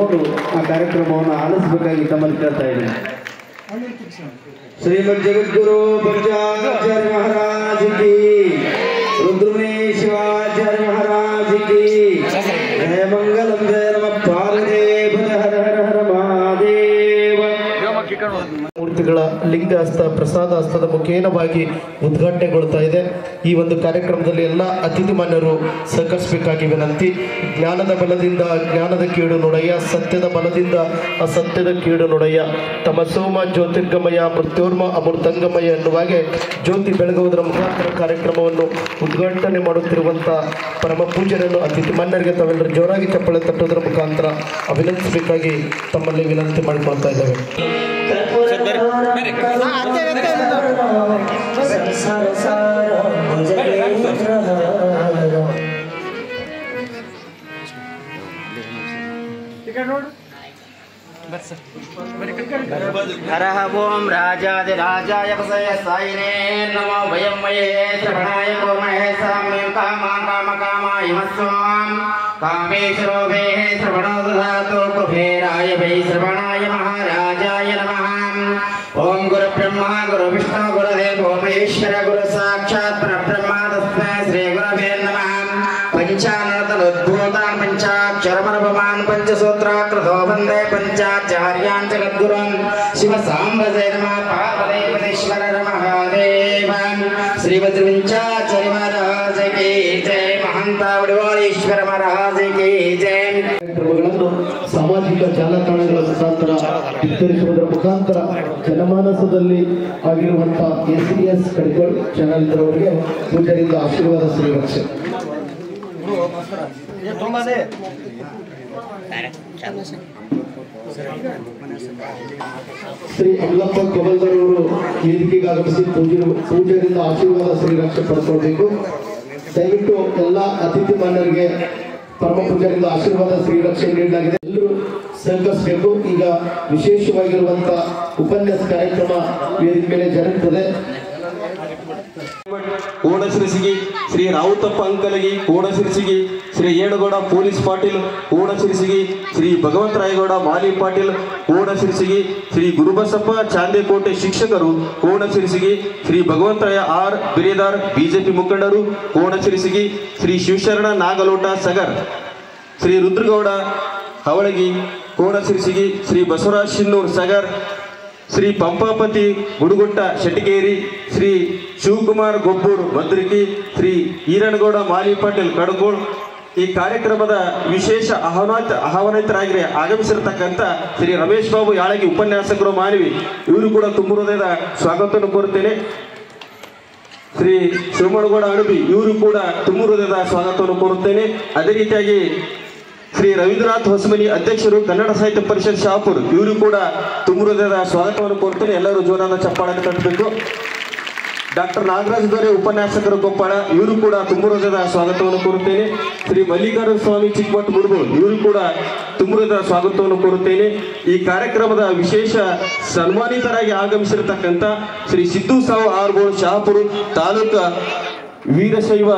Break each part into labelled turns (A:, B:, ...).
A: ತಗೊಂಡು ಆ ಕಾರ್ಯಕ್ರಮವನ್ನು ಆಲಿಸಬೇಕಾಗಿ ತಮ್ಮಲ್ಲಿ ಕೇಳ್ತಾ ಇದ್ದೀನಿ. ಶ್ರೀಮದ್ ಜಗದ್ಗುರು ಪಂಚಾಚಾರ್ಯ ಮಹಾರಾಜ್ ಕಿ, ರುದ್ರಮೇಶ್ವರಾಚಾರ್ಯ ಮಹಾರಾಜ್ ಕಿ ಜಯ. ಮಂಗಲಂ ಜಯ ನಮ ಪಾರ್ವತಿ ಹರ ಹರ ಹರ ಮಹಾದೇವ. ಮೂರ್ತಿಗಳ ಲಿಂಗ ಹಸ್ತ ಪ್ರಸಾದ ಹಸ್ತದ ಮುಖೇನವಾಗಿ ಉದ್ಘಾಟನೆಗೊಳ್ತಾ ಇದೆ. ಈ ಒಂದು ಕಾರ್ಯಕ್ರಮದಲ್ಲಿ ಎಲ್ಲ ಅತಿಥಿ ಮಾನ್ಯರು ಸಹಕರಿಸಬೇಕಾಗಿ ವಿನಂತಿ. ಜ್ಞಾನದ ಬಲದಿಂದ ಜ್ಞಾನದ ಕೀಡು ನುಡಯ್ಯ, ಸತ್ಯದ ಬಲದಿಂದ ಅಸತ್ಯದ ಕೀಡು ನುಡಯ್ಯ. ತಮಸೋಮ ಜ್ಯೋತಿರ್ಗಮಯ ಮೃತ್ಯೋರ್ಮ ಅಮೃತಂಗಮಯ ಎನ್ನುವಾಗೆ ಜ್ಯೋತಿ ಬೆಳಗುವುದರ ಮುಖಾಂತರ ಕಾರ್ಯಕ್ರಮವನ್ನು ಉದ್ಘಾಟನೆ ಮಾಡುತ್ತಿರುವಂಥ ಪರಮ ಪೂಜ್ಯರನ್ನು ಅತಿಥಿ ಮಾನ್ಯರಿಗೆ ತಾವೆಲ್ಲರೂ ಜೋರಾಗಿ ಚಪ್ಪಳೆ ತಟ್ಟುವುದರ ಮುಖಾಂತರ ಅಭಿನಂದಿಸಬೇಕಾಗಿ ತಮ್ಮಲ್ಲಿ ವಿನಂತಿ ಮಾಡಿಕೊಳ್ತಾ ಇದ್ದೇವೆ.
B: हरः ओं राजाधिराजाय वसय सायिने नमो वयं मये श्रवणाय कुर्महे साम्यं कामां कामकामाय मस्वां कामेश्वरो वेः श्रवणो ददातु कुबेराय वै श्रवणाय महाराजाय नमः. ओं गुरुब्रह्मा गुरुविष्णु गुरुदेवो महेश्वर गुरु साक्षात् परब्रह्म तस्मै श्री गुरवे नमः. पंचाननतलोद्भूतान् पंचाक्षरमनुपमान् पंचसूत्राकृतो वन्दे पंचाचार्यान् जगद्गुरुन् शिवसाम्बसे नमः. पार्वतीपतीश्वर महादेव श्री वज्रविंचाचार्य महाराज की जय. महंतावडिवाळीश्वर महाराज की जय.
A: ಸಾಮಾಜಿಕ ಜಾಲತಾಣಗಳ ಮುಖಾಂತರ ಬಿತ್ತರಿಸುವುದರ ಮುಖಾಂತರ ಜನಮಾನಸದಲ್ಲಿ ಆಗಿರುವಂತಹ SES ಕಡಿಗೋಳ್ ಚಾನೆಲ್ ಅವರಿಗೆ ಪೂಜಾರಿಂದ ಆಶೀರ್ವಾದ ಶ್ರೀರಕ್ಷೆ. ಶ್ರೀ ಅಲ್ಲಪ್ಪ ಕಬಲ್ದರ್ ಅವರು ವೇದಿಕೆಗೆ ಆಗಮಿಸಿ ಪೂಜಾರಿಂದ ಆಶೀರ್ವಾದ ಶ್ರೀರಕ್ಷೆ ಪಡ್ಕೊಳ್ಬೇಕು. ದಯವಿಟ್ಟು ಎಲ್ಲ ಅತಿಥಿ ಮಾನ್ಯರಿಗೆ ಪರಮ ಪೂಜಾರಿಂದ ಆಶೀರ್ವಾದ ಶ್ರೀರಕ್ಷೆ ನೀಡಲಾಗಿದೆ. ಎಲ್ಲರೂ ಸಹಕರಿಸಬೇಕು. ಈಗ ವಿಶೇಷವಾಗಿರುವಂತಹ ಉಪನ್ಯಾಸ ಕಾರ್ಯಕ್ರಮ ವೇದಿಕೆ ಮೇಲೆ ಜರುಗುತ್ತದೆ.
C: ಕೋಡಸಿರಿಸಿಗಿ ಶ್ರೀ ರಾವುತಪ್ಪ ಅಂಕಲಗಿ, ಕೋಡಸಿರಿಸಿಗಿ ಶ್ರೀ ಏಣಗೌಡ ಪೊಲೀಸ್ ಪಾಟೀಲ್, ಕೋಡಸಿರಿಸಿಗಿ ಶ್ರೀ ಭಗವಂತರಾಯಗೌಡ ಮಾಲಿ ಪಾಟೀಲ್, ಕೋಡಸಿರಿಸಿಗಿ ಶ್ರೀ ಗುರುಬಸಪ್ಪ ಚಾಂದೇಕೋಟೆ ಶಿಕ್ಷಕರು, ಕೋಡಸಿರಿಸಿಗಿ ಶ್ರೀ ಭಗವಂತರಾಯ ಆರ್ ಬಿರೇದಾರ್ ಬಿಜೆಪಿ ಮುಖಂಡರು, ಕೋಡಸಿರಿಸಿಗಿ ಶ್ರೀ ಶಿವಶರಣ ನಾಗಲೋಟ ಸಗರ್, ಶ್ರೀ ರುದ್ರಗೌಡ ಹವಳಗಿ, ಕೋಡಸಿರಿಸಿಗಿ ಶ್ರೀ ಬಸವರಾಜ್ ಶಿನ್ನೂರ್ ಸಗರ್, ಶ್ರೀ ಪಂಪಾಪತಿ ಗುಡುಗುಟ್ಟ ಶೆಟ್ಟಿಗೇರಿ, ಶ್ರೀ ಶಿವಕುಮಾರ್ ಗೊಬ್ಬೂರ್ ಮದ್ರಿಕಿ, ಶ್ರೀ ಈರಣಗೌಡ ಮಾಲಿ ಪಾಟೀಲ್ ಕಡಗೋಳ್. ಈ ಕಾರ್ಯಕ್ರಮದ ವಿಶೇಷ ಆಹ್ವಾನಿತರಾಗಿ ಆಗಮಿಸಿರತಕ್ಕಂಥ ಶ್ರೀ ರಮೇಶ್ ಬಾಬು ಯಾಳಗಿ ಉಪನ್ಯಾಸಕರು ಮಾನವಿ, ಇವರು ಕೂಡ ತುಂಬ ಹೃದಯದ ಸ್ವಾಗತವನ್ನು ಕೋರುತ್ತೇನೆ. ಶ್ರೀ ಶಿವಮಣಗೌಡ ಅಣಬಿ, ಇವರು ಕೂಡ ತುಂಬ ಹೃದಯದ ಸ್ವಾಗತವನ್ನು ಕೋರುತ್ತೇನೆ. ಅದೇ ರೀತಿಯಾಗಿ ಶ್ರೀ ರವೀಂದ್ರನಾಥ್ ಹೊಸಮನಿ ಅಧ್ಯಕ್ಷರು ಕನ್ನಡ ಸಾಹಿತ್ಯ ಪರಿಷತ್ ಶಾಪುರ್, ಇವರು ಕೂಡ ತುಂಬ ಹೃದಯದ ಸ್ವಾಗತವನ್ನು ಕೋರುತ್ತೇನೆ. ಎಲ್ಲರೂ ಜೋರಾದ ಚಪ್ಪಾಳೆ ತಟ್ಟಬೇಕು. ಡಾಕ್ಟರ್ ನಾಗರಾಜ್ ದೊರೆ ಉಪನ್ಯಾಸಕರು ಕೊಪ್ಪಳ, ಇವರು ಕೂಡ ತುಂಬ ಹೃದಯದ ಸ್ವಾಗತವನ್ನು ಕೋರುತ್ತೇನೆ. ಶ್ರೀ ಮಲ್ಲಿಕಾರ್ಜುನ ಸ್ವಾಮಿ ಚಿಕ್ಕಮಠ ಮುರುಗೋಳ್, ಇವರು ಕೂಡ ತುಂಬ ಹೃದಯದ ಸ್ವಾಗತವನ್ನು ಕೋರುತ್ತೇನೆ. ಈ ಕಾರ್ಯಕ್ರಮದ ವಿಶೇಷ ಸನ್ಮಾನಿತರಾಗಿ ಆಗಮಿಸಿರತಕ್ಕಂಥ ಶ್ರೀ ಸಿದ್ದು ಸಾವು ಆರ್ಗೋಳ್ ಶಹಾಪುರ ತಾಲೂಕು ವೀರಶೈವ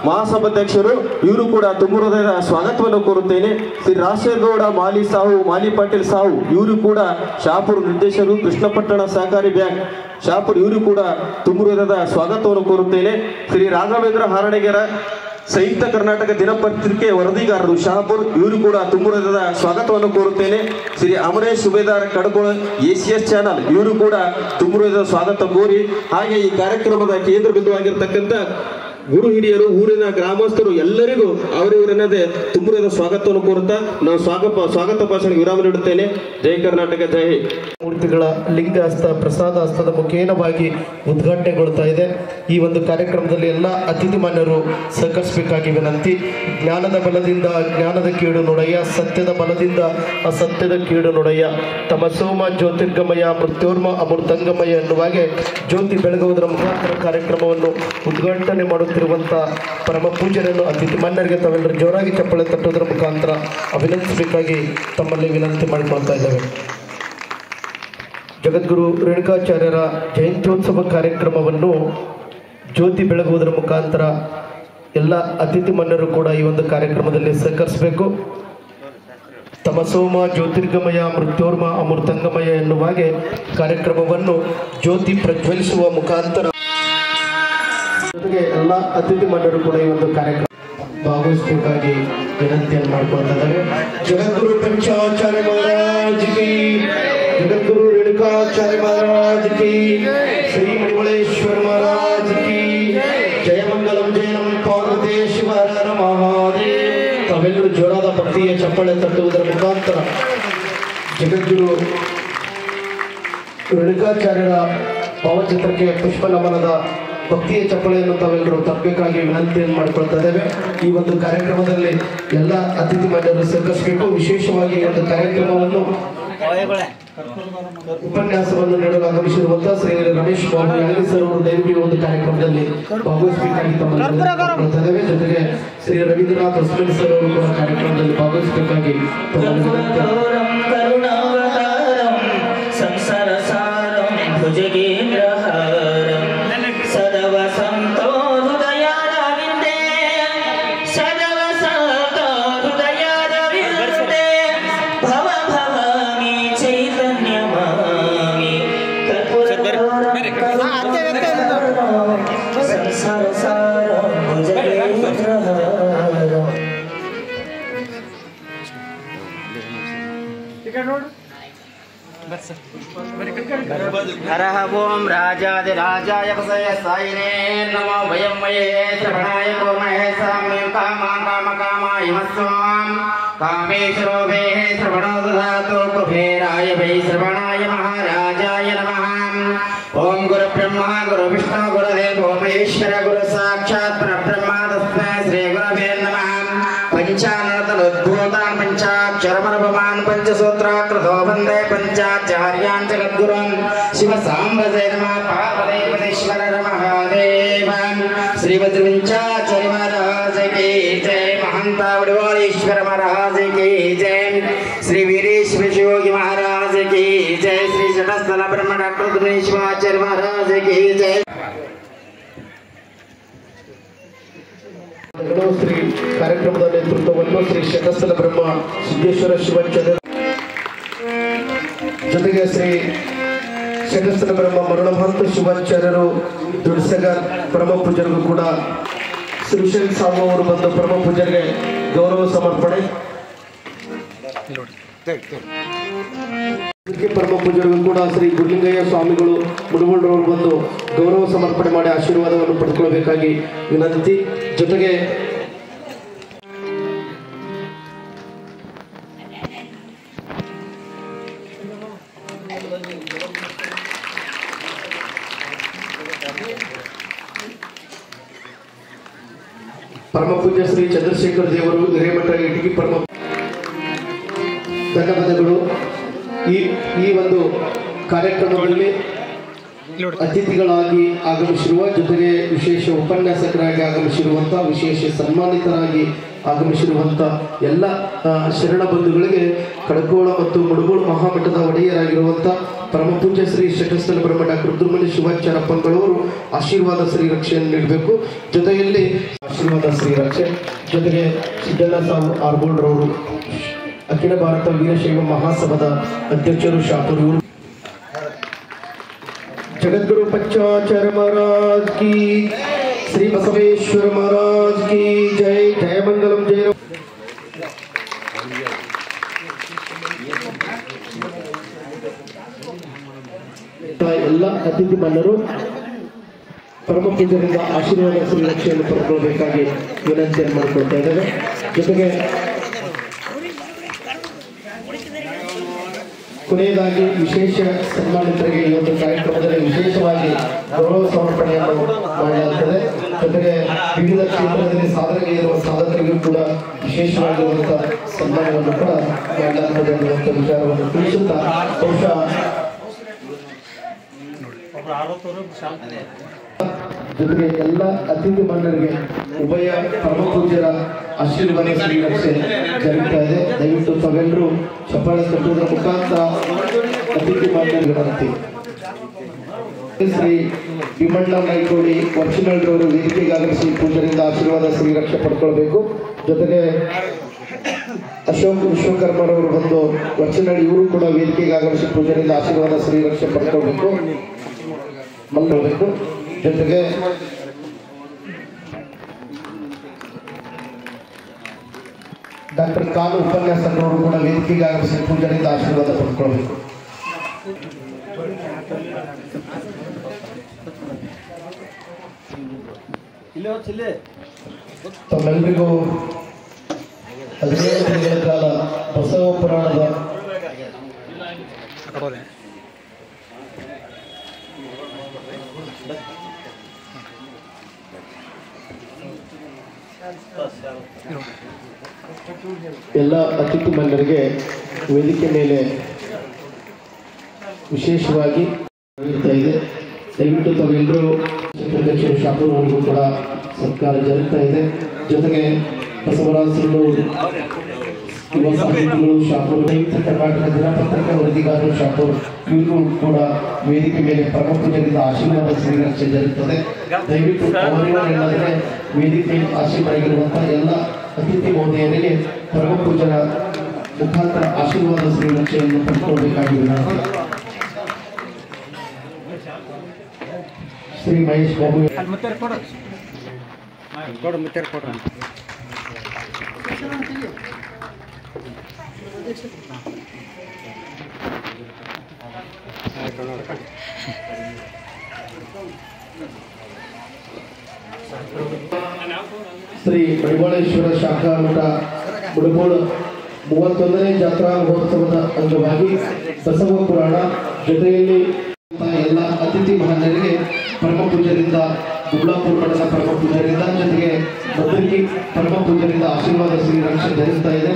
C: ಮಹಾಸಭಾಧ್ಯಕ್ಷರು, ಇವರು ಕೂಡ ತುಂಬ ಹೃದಯದ ಸ್ವಾಗತವನ್ನು ಕೋರುತ್ತೇನೆ. ಶ್ರೀ ರಾಜಶೇಖರಗೌಡ ಮಾಲಿ ಸಾಹು ಮಾಲಿ ಪಾಟೀಲ್ ಸಾಹು, ಇವರು ಕೂಡ ಶಹಾಪುರ ನಿರ್ದೇಶಕರು ಕೃಷ್ಣಪಟ್ಟಣ ಸಹಕಾರಿ ಬ್ಯಾಂಕ್ ಶಹಾಪುರ, ಇವರು ಕೂಡ ತುಂಬ ಹೃದಯದ ಸ್ವಾಗತವನ್ನು ಕೋರುತ್ತೇನೆ. ಶ್ರೀ ರಾಘವೇಂದ್ರ ಹಾರಣೆಗೆರ ಸಂಯುಕ್ತ ಕರ್ನಾಟಕ ದಿನಪತ್ರಿಕೆ ವರದಿಗಾರರು ಶಹಾಪುರ್, ಇವರು ಕೂಡ ತುಂಬ ಹೃದಯದ ಸ್ವಾಗತವನ್ನು ಕೋರುತ್ತೇನೆ. ಶ್ರೀ ಅಮರೇಶ್ ಸುಬೇದಾರ್ ಕಡಕೋಳ ACS ಚಾನಲ್, ಇವರು ಕೂಡ ತುಂಬ ಹೃದಯದ ಸ್ವಾಗತ ಕೋರಿ, ಹಾಗೆ ಈ ಕಾರ್ಯಕ್ರಮದ ಕೇಂದ್ರ ಬಿಂದುವಾಗಿರ್ತಕ್ಕಂಥ ಗುರು ಹಿರಿಯರು, ಊರಿನ ಗ್ರಾಮಸ್ಥರು ಎಲ್ಲರಿಗೂ ಅವರಿವರನ್ನದೇ ತುಂಬ ಹೃದಯದ ಸ್ವಾಗತವನ್ನು ಕೋರುತ್ತಾ ನಾನು ಸ್ವಾಗತ ಭಾಷಣಕ್ಕೆ ವಿರಾಮ ನೀಡುತ್ತೇನೆ. ಜೈ ಕರ್ನಾಟಕ, ಜೈ ಹಿಂದ್.
A: ಮೂರ್ತಿಗಳ ಲಿಂಗ ಹಸ್ತ ಪ್ರಸಾದ ಹಸ್ತದ ಮುಖೇನವಾಗಿ ಉದ್ಘಾಟನೆಗೊಳ್ತಾ ಇದೆ. ಈ ಒಂದು ಕಾರ್ಯಕ್ರಮದಲ್ಲಿ ಎಲ್ಲ ಅತಿಥಿ ಮಾನ್ಯರು ಸಹಕರಿಸಬೇಕಾಗಿ ವಿನಂತಿ. ಜ್ಞಾನದ ಬಲದಿಂದ ಜ್ಞಾನದ ಕೀಡು ನುಡಯ್ಯ, ಸತ್ಯದ ಬಲದಿಂದ ಅಸತ್ಯದ ಕೀಡು ನುಡಯ್ಯ. ತಮಸೋಮ ಜ್ಯೋತಿರ್ಗಮಯ ಮೃತ್ಯೋರ್ಮ ಅಮೃತಂಗಮಯ ಎನ್ನುವಾಗೆ ಜ್ಯೋತಿ ಬೆಳಗುವುದರ ಮುಖಾಂತರ ಕಾರ್ಯಕ್ರಮವನ್ನು ಉದ್ಘಾಟನೆ ಮಾಡುತ್ತಿರುವಂಥ ಪರಮ ಪೂಜ್ಯರನ್ನು ಅತಿಥಿ ಮಾನ್ಯರಿಗೆ ತಾವೆಲ್ಲರೂ ಜೋರಾಗಿ ಚಪ್ಪಳೆ ತಟ್ಟುವುದರ ಮುಖಾಂತರ ಅಭಿನಂದಿಸಬೇಕಾಗಿ ತಮ್ಮಲ್ಲಿ ವಿನಂತಿ ಮಾಡಿಕೊಳ್ತಾ ಇದ್ದೇವೆ. ಜಗದ್ಗುರು ರೇಣುಕಾಚಾರ್ಯರ ಜಯಂತ್ಯೋತ್ಸವ ಕಾರ್ಯಕ್ರಮವನ್ನು ಜ್ಯೋತಿ ಬೆಳಗುವುದರ ಮುಖಾಂತರ ಎಲ್ಲ ಅತಿಥಿ ಮಾನ್ಯರು ಕೂಡ ಈ ಒಂದು ಕಾರ್ಯಕ್ರಮದಲ್ಲಿ ಸಹಕರಿಸಬೇಕು. ತಮಸೋಮ ಜ್ಯೋತಿರ್ಗಮಯ ಮೃತ್ಯೋರ್ಮ ಅಮೃತಂಗಮಯ ಎನ್ನುವ ಹಾಗೆ ಕಾರ್ಯಕ್ರಮವನ್ನು ಜ್ಯೋತಿ ಪ್ರಜ್ವಲಿಸುವ ಮುಖಾಂತರ ಜೊತೆಗೆ ಎಲ್ಲ ಅತಿಥಿ ಮಂಡರು ಕೂಡ ಈ ಒಂದು ಕಾರ್ಯಕ್ರಮ ಭಾಗವಹಿಸಬೇಕಾಗಿ ವಿನಂತಿಯನ್ನು ಮಾಡಿಕೊಂಡಿದ್ದಾರೆ. ಜಗದ್ಗುರು ಪಂಚಾಚಾರ್ಯ ಮಹಾರಾಜ್ ಕಿ, ಜಗದ್ಗುರು ರೇಣುಕಾಚಾರ್ಯ ಮಹಾರಾಜ್ ಕಿ, ಶ್ರೀ ಮಣಿಮಳೇಶ್ವರ ಮಹಾರಾಜ್ ಕಿ, ಜಯಮಂಗಲಂ ಜಯ ನಮ ಪಾರ್ವತೇಶ್ವರ ಮಹಾದೇವ. ತಾವೆಲ್ಲರೂ ಜೋರಾದ ಭಕ್ತಿಯ ಚಪ್ಪಾಳೆ ತಟ್ಟುವುದರ ಮುಖಾಂತರ ಜಗದ್ಗುರು ರೇಣುಕಾಚಾರ್ಯರ ಭಾವಚಿತ್ರಕ್ಕೆ ಪುಷ್ಪ ನಮನದ ಭಕ್ತಿಯ ಚಪ್ಪಳೆಯನ್ನು ತಾವೆಲ್ಲರೂ ತಪ್ಪಬೇಕಾಗಿ ವಿನಂತಿಯನ್ನು ಮಾಡಿಕೊಳ್ತಾ ಇದ್ದೇವೆ. ಈ ಒಂದು ಕಾರ್ಯಕ್ರಮದಲ್ಲಿ ಎಲ್ಲ ಅತಿಥಿ ಮಂಡಳಿಯರು ಸಹಕರಿಸಬೇಕು. ವಿಶೇಷವಾಗಿ ಈ ಒಂದು ಕಾರ್ಯಕ್ರಮವನ್ನು ಉಪನ್ಯಾಸವನ್ನು ನೀಡಲು ಆಗಮಿಸಿರುವಂತಹ ಶ್ರೀ ರಮೇಶ್ ಬಾಬು ಯಾದಗಿರಿ ಸರ್ ಅವರು ದಯವಿಟ್ಟು ಈ ಒಂದು ಕಾರ್ಯಕ್ರಮದಲ್ಲಿ ಭಾಗವಹಿಸಬೇಕಾಗಿ ತಮ್ಮಲ್ಲಿ ಜೊತೆಗೆ ಶ್ರೀ ರವೀಂದ್ರನಾಥ್ ಹೊಸಮನಿ ಸರ್ ಅವರು ಕೂಡ ಕಾರ್ಯಕ್ರಮದಲ್ಲಿ ಭಾಗವಹಿಸಬೇಕಾಗಿ
D: ಸಂಸಾರ ಸಾರಂ ಭುಜಗೇಂದ್ರಹಾರಂ ಸದವ ಸಂತೋ ಹೃದಯಾದ ವಿಂದೆ ಸದವ ಸಂತೋ ಹೃದಯಾದ ವಿಂದೆ ಭವ ಭವಾಮಿ ಚೈತನ್ಯಮಾಮಿ ಸಂಸಾರ ಸಾರಂ ಭುಜಗೇಂದ್ರಹಾರಂ.
B: हरः ओं राजाधिराजाय सायिने नमो वयं मये श्रवणाय कुर्महे साम्यं कामां कामकामायमस्वां कामेश्वरो वेः श्रवणो ददातु कुबेराय वै श्रवणाय महाराजाय नमः. ओं गुरुब्रह्मा गुरुविष्णु गुरुदेवो महेश्वर गुरु साक्षात् परब्रह्म तस्मै श्री गुरवे नमः. पंचाननतलोद्भूतान् पंचाक्षरमनुभवान् पंचसूत्राकृतो वन्दे पंचाचार्यान् जगद्गुरुन् शिवसाम्बसे नमः. पार्वतीपतीश्वर महादेव श्री वज्रविंचाचार्य महाराज की जय. महंता वडवालीश्वर महाराज की जय. श्री वीरेश्वर शिवयोगी महाराज की जय. श्री शतस्थल ब्रह्म डॉक्टर दिनेश्वराचार्य महाराज की जय.
A: ಶ್ರೀ ಕಾರ್ಯಕ್ರಮದ ನೇತೃತ್ವವನ್ನು ಶ್ರೀ ಶತಸ್ಥಲ ಬ್ರಹ್ಮ ಸಿದ್ದೇಶ್ವರ ಶಿವಾಚಾರ್ಯ ಜೊತೆಗೆ ಶ್ರೀ ಶತಸ್ಥಲ ಬ್ರಹ್ಮ ಮರುಳಮಹಂತ ಶಿವಾಚಾರ್ಯರು ದುಡ್ಸಗ ಪರಮ ಪೂಜರಿಗೂ ಕೂಡ ಶ್ರೀಶೈಲ್ ಸಾಬು ಅವರು ಬಂದು ಪರಮ ಪೂಜರಿಗೆ ಗೌರವ ಸಮರ್ಪಣೆ. ಪರಮ ಪೂಜರಿಗೂ ಕೂಡ ಶ್ರೀ ಗುರುಲಿಂಗಯ್ಯ ಸ್ವಾಮಿಗಳು ಮುಡುಗುಂಡ್ರವರು ಬಂದು ಗೌರವ ಸಮರ್ಪಣೆ ಮಾಡಿ ಆಶೀರ್ವಾದವನ್ನು ಪಡೆದುಕೊಳ್ಳಬೇಕಾಗಿ ವಿನಂತಿ. ಜೊತೆಗೆ ಪರಮ ಪೂಜ್ಯ ಶ್ರೀ ಚಂದ್ರಶೇಖರ ದೇವರು ಹಿರೇಮಠ ಇಟಗಿ ಪರಮ ಧನ್ಯವಾದಗಳು. ಈ ಒಂದು ಕಾರ್ಯಕ್ರಮದಲ್ಲಿ ಅತಿಥಿಗಳಾಗಿ ಆಗಮಿಸಿರುವ ಜೊತೆಗೆ ವಿಶೇಷ ಉಪನ್ಯಾಸಕರಾಗಿ ಆಗಮಿಸಿರುವಂತಹ ವಿಶೇಷ ಸನ್ಮಾನಿತರಾಗಿ ಆಗಮಿಸಿರುವಂಥ ಎಲ್ಲ ಶರಣ ಬಂಧುಗಳಿಗೆ ಕಡಕೋಳ ಮತ್ತು ಮುಡುಗೋಳು ಮಹಾಮಠದ ಒಡೆಯರಾಗಿರುವಂಥ ಪರಮ ಪೂಜ್ಯ ಶ್ರೀ ಶತಸ್ಥಲ ಬ್ರಹ್ಮ ಡಾಕ್ಟರ್ ರುದ್ರಮುನಿ ಶಿವಾಚಾರ್ಯಪ್ಪನಗಳವರು ಆಶೀರ್ವಾದ ಶ್ರೀರಕ್ಷೆಯನ್ನು ನೀಡಬೇಕು. ಜೊತೆಯಲ್ಲಿ ಆಶೀರ್ವಾದ ಶ್ರೀರಕ್ಷೆ ಜೊತೆಗೆ ಸಿದ್ದಣ್ಣ ಸಾವು ಆರ್ಬೋಲ್ರವರು ಅಖಿಲ ಭಾರತ ವೀರಶೈವ ಮಹಾಸಭಾದ ಅಧ್ಯಕ್ಷರು ಶಾಪುರ್ ಇವರು. जगद्गुरु पंचाचार्य महाराज की, श्री बसवेश्वर महाराज की जय. जय मंगलम जय. ಎಲ್ಲ ಅತಿಥಿ ಮನ್ನರು ಪರಮ ಪೂಜರಿಂದ ಆಶೀರ್ವಾದ ಶ್ರೀರಕ್ಷೆಯನ್ನು ಪಡೆದುಕೊಳ್ಳಬೇಕಾಗಿ ವಿನಂತಿಯನ್ನು ಮಾಡಿಕೊಳ್ತಾ ಇದ್ದೇವೆ. ಜೊತೆಗೆ ಕೊನೆಯದಾಗಿ ವಿಶೇಷ ಸನ್ಮಾನಿತರಿಗೆ ಈ ಒಂದು ಕಾರ್ಯಕ್ರಮದಲ್ಲಿ ವಿಶೇಷವಾಗಿ ಗೌರವ ಸಮರ್ಪಣೆಯನ್ನು ಮಾಡಲಾಗುತ್ತದೆ. ಜೊತೆಗೆ ವಿವಿಧ ಕ್ಷೇತ್ರದಲ್ಲಿ ಸಾಧನೆಗೈರುವ ಸಾಧಕರಿಗೂ ಕೂಡ ವಿಶೇಷವಾಗಿರುವಂತಹ ಸನ್ಮಾನವನ್ನು ಕೂಡ ಮಾಡಲಾಗುತ್ತದೆ ಎನ್ನುವಂಥ ವಿಚಾರವನ್ನು ತಿಳಿಸುತ್ತಾ ಬಹುಶಃ ಜೊತೆಗೆ ಎಲ್ಲ ಅತಿಥಿ ಮಂಡಳಿಗೆ ಉಭಯ ಪರಮ ಪೂಜ್ಯರ ಆಶೀರ್ವಾದ ಶ್ರೀರಕ್ಷೆ ಜರುಗ್ತಾ ಇದೆ. ದಯವಿಟ್ಟು ತಾವೆಲ್ಲರೂ ಚಪ್ಪಾಳೆ ತಟ್ಟುವುದರ ಮುಖಾಂತರ ಅತಿಥಿ ಮಂಡಳಿಗೆ ಶ್ರೀ ಭೀಮಣ್ಣ ನಾಯ್ಕೋಡಿ ವರ್ಷನಳ್ರವರು ವೇದಿಕೆಗೆ ಆಗಮಿಸಿ ಪೂಜರಿಂದ ಆಶೀರ್ವಾದ ಶ್ರೀರಕ್ಷೆ ಪಡ್ಕೊಳ್ಬೇಕು. ಜೊತೆಗೆ ಅಶೋಕ್ ವಿಶ್ವಕರ್ಮರವರು ಬಂದು ವಚನಡಿ ಇವರು ಕೂಡ ವೇದಿಕೆಗೆ ಆಗಮಿಸಿ ಪೂಜೆಯಿಂದ ಆಶೀರ್ವಾದ ಶ್ರೀರಕ್ಷೆ ಪಡ್ಕೊಳ್ಬೇಕು ಮಲ್ಕೊಳ್ಬೇಕು. ಜೊತೆಗೆ ಡಾಕ್ಟರ್ ಕಾಲು ಉಪನ್ಯಾಸಕರವರು ಕೂಡ ವೇದಿಕೆಗೆ ಆಗಮಿಸಿ ಪೂಜೆಯಿಂದ ಆಶೀರ್ವಾದ ಪಡ್ಕೊಳ್ಬೇಕು. ತಮ್ಮೆಲ್ಲರಿಗೂ 15 ದಿನಗಳ ಕಾಲ ಬಸವ ಪುರಾಣದ ಎಲ್ಲ ಅತಿಥಿ ಮಂಡಳಿಗೆ ವೇದಿಕೆ ಮೇಲೆ ವಿಶೇಷವಾಗಿ ಇರ್ತಾ ಇದೆ. ದಯವಿಟ್ಟು ತಾವೆಲ್ಲರೂ ಅಧ್ಯಕ್ಷರು ಶಾಪೂರ್ ಅವರಿಗೂ ಕೂಡ ಸರ್ಕಾರ ಜರುಗ್ತಾ ಇದೆ. ಜೊತೆಗೆ ಬಸವರಾಜ ಯುವ ಸಾಹಿತಿಗಳು ಶಾಪೂರ್, ದೈವಿಕ ಕರ್ನಾಟಕ ದಿನಪತ್ರಿಕೆ ವರದಿಗಾರರು ಶಾಪೂರ್ ಇವರು ಕೂಡ ವೇದಿಕೆ ಮೇಲೆ ಪರಮ ಪೂಜೆಯಿಂದ ಆಶೀರ್ವಾದ ಶ್ರೀರಕ್ಷೆ ಜರುಗುತ್ತದೆ. ದಯವಿಟ್ಟು ಅವರಿವರೆಲ್ಲದರೆ ವೇದಿಕೆ ಆಶೀರ್ವಾಗಿರುವಂತಹ ಎಲ್ಲ ಅತಿಥಿ ಮಹೋದಯರಿಗೆ ಪರಮ ಪೂಜನ ಮುಖಾಂತರ ಆಶೀರ್ವಾದ ಶ್ರೀರಕ್ಷೆಯನ್ನು ಪಡೆದುಕೊಳ್ಳಬೇಕಾಗಿದೆ. ಶ್ರೀ ಮಹೇಶ್ ಬಾಬು ಶ್ರೀ ಮಡಿವಾಳೇಶ್ವರ ಶಾಖಾ ಮಠ ಮುಡಗೋಡು 31ನೇ ಜಾತ್ರಾ ಮಹೋತ್ಸವದ ಅಂಗವಾಗಿ ಬಸವ ಪುರಾಣ ಜೊತೆಯಲ್ಲಿ ಎಲ್ಲ ಅತಿಥಿ ಮಹಾನರಿಗೆ ಪರಮ ಪೂಜರಿಂದ ದುಬ್ಲಾಪುರ ಮಠದ ಪರಮ ಪೂಜರಿಂದ ಜೊತೆಗೆ ಮದ್ದರ್ಗಿ ಪರಮ ಪೂಜರಿಂದ ಆಶೀರ್ವಾದ ಶ್ರೀರಕ್ಷೆ ಧರಿಸ್ತಾ ಇದೆ.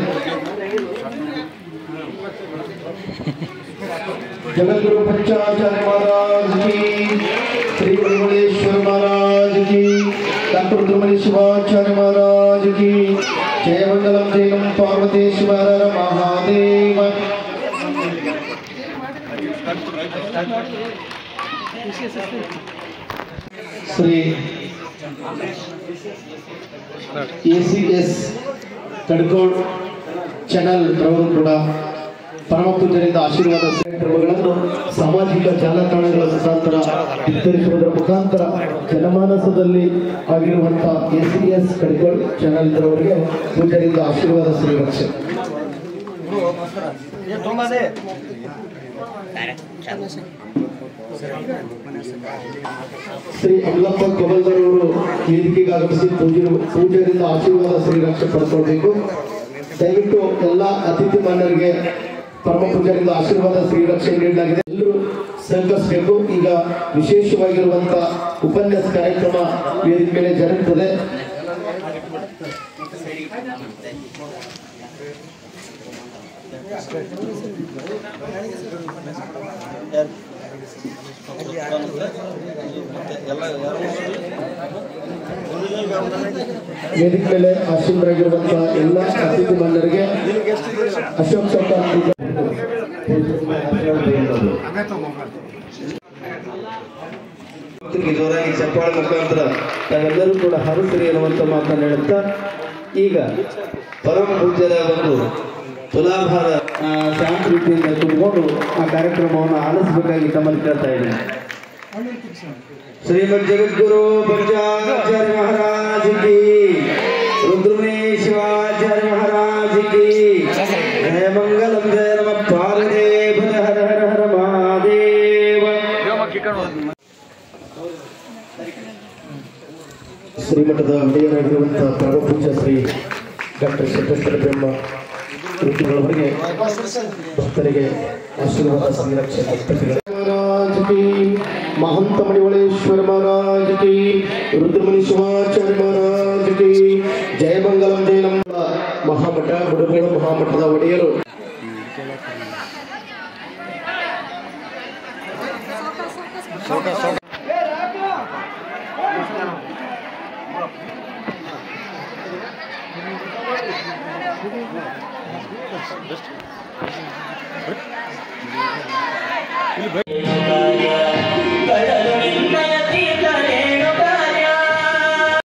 A: जगद्गुरु पंचाचार्य महाराज की, श्री मणिमलेश्वर महाराज की, डॉक्टर रुद्रमणि शिवाचार्य महाराज की जय. मंगलम जयम पार्वतीश्वर महादेव. श्री ACS ಕಡ್ಕೋಡ್ ಚಾನೆಲ್ ರವರು ಕೂಡ ಪರಮ ಪೂಜರಿಂದ ಆಶೀರ್ವಾದ ಕಾರ್ಯಕ್ರಮಗಳನ್ನು ಸಾಮಾಜಿಕ ಜಾಲತಾಣಗಳ ಮುಖಾಂತರ ಬಿತ್ತರಿಸುವುದರ ಮುಖಾಂತರ ಜನಮಾನಸದಲ್ಲಿ ಆಗಿರುವಂತಹ ACS ಕಡ್ಕೋಡ್ ಚಾನೆಲ್ ರವರಿಗೆ ಪೂಜರಿಂದ ಆಶೀರ್ವಾದ ಶ್ರೀರಕ್ಷೆ. ಶ್ರೀ ಅಮಲಪ್ಪ ಕಬಲ್ದರ್ ಅವರು ವೇದಿಕೆಗೆ ಆಗಮಿಸಿ ಪೂಜೆಯಿಂದ ಆಶೀರ್ವಾದ ಶ್ರೀರಕ್ಷೆ ಪಡ್ಕೊಳ್ಬೇಕು. ದಯವಿಟ್ಟು ಎಲ್ಲ ಅತಿಥಿ ಮಾನ್ಯರಿಗೆ ಪರಮ ಪೂಜರಿಂದ ಆಶೀರ್ವಾದ ಶ್ರೀರಕ್ಷೆ ನೀಡಲಾಗಿದೆ. ಎಲ್ಲರೂ ಸಹಕರಿಸಬೇಕು. ಈಗ ವಿಶೇಷವಾಗಿರುವಂತಹ ಉಪನ್ಯಾಸ ಕಾರ್ಯಕ್ರಮ ವೇದಿಕೆ ಮೇಲೆ ಜರುಗುತ್ತದೆ. ವೇದಿಕೆ ಮೇಲೆ ಆಶೀರ್ವರಾಗಿರುವಂತಹ ಎಲ್ಲ ಅತಿಥಿ ಮಾನ್ಯರಿಗೆ ಅಶೋಕ್ ಜೋರಾಗಿ ಚಪ್ಪಾಳೆ ಮುಖಾಂತರ ತಾವೆಲ್ಲರೂ ಕೂಡ ಹರಿಸಿರಿ ಎನ್ನುವಂತ ಮಾತನ್ನು ಹೇಳುತ್ತಾ ಈಗ ಪರಮ ಪೂಜ್ಯರ ಒಂದು ತುಲಾಭಾರ ಶಾಂತ ರೀತಿಯಿಂದ ತುಂಬಿಕೊಂಡು ಆ ಕಾರ್ಯಕ್ರಮವನ್ನು ಆಲಿಸಬೇಕಾಗಿ ತಮ್ಮಲ್ಲಿ ಕೇಳ್ತಾ ಇದ್ದೇನೆ. ಶ್ರೀಮದ್ ಜಗದ್ಗುರು पंचाचार्य महाराज की, रुद्रमणि शिवाचार्य महाराज की जय. मंगलम जय नमः पार्वती हर हर हर महादेव. ಶ್ರೀಮಠದ ಒಡೆಯರಾಗಿರುವಂತಹ ಪರಮ ಪೂಜ್ಯ ಶ್ರೀ ಡಾಕ್ಟರ್ ಶತೇಶ್ವರ ಬ್ರಹ್ಮ ವೃತ್ತಿಗಳವರಿಗೆ ಭಕ್ತರಿಗೆ ಆಶೀರ್ವಾದ ಶ್ರೀರಕ್ಷೆ महाराज की, महंत मणिमलेश्वर महाराज की, रुद्रमणि शिवाचार्य महाराज की जय. मंगलम जय नमः महामठ ಮುಡಗೋಡು ಮಹಾಮಠದ ಒಡೆಯರು
D: ಇಲ್ಲಿ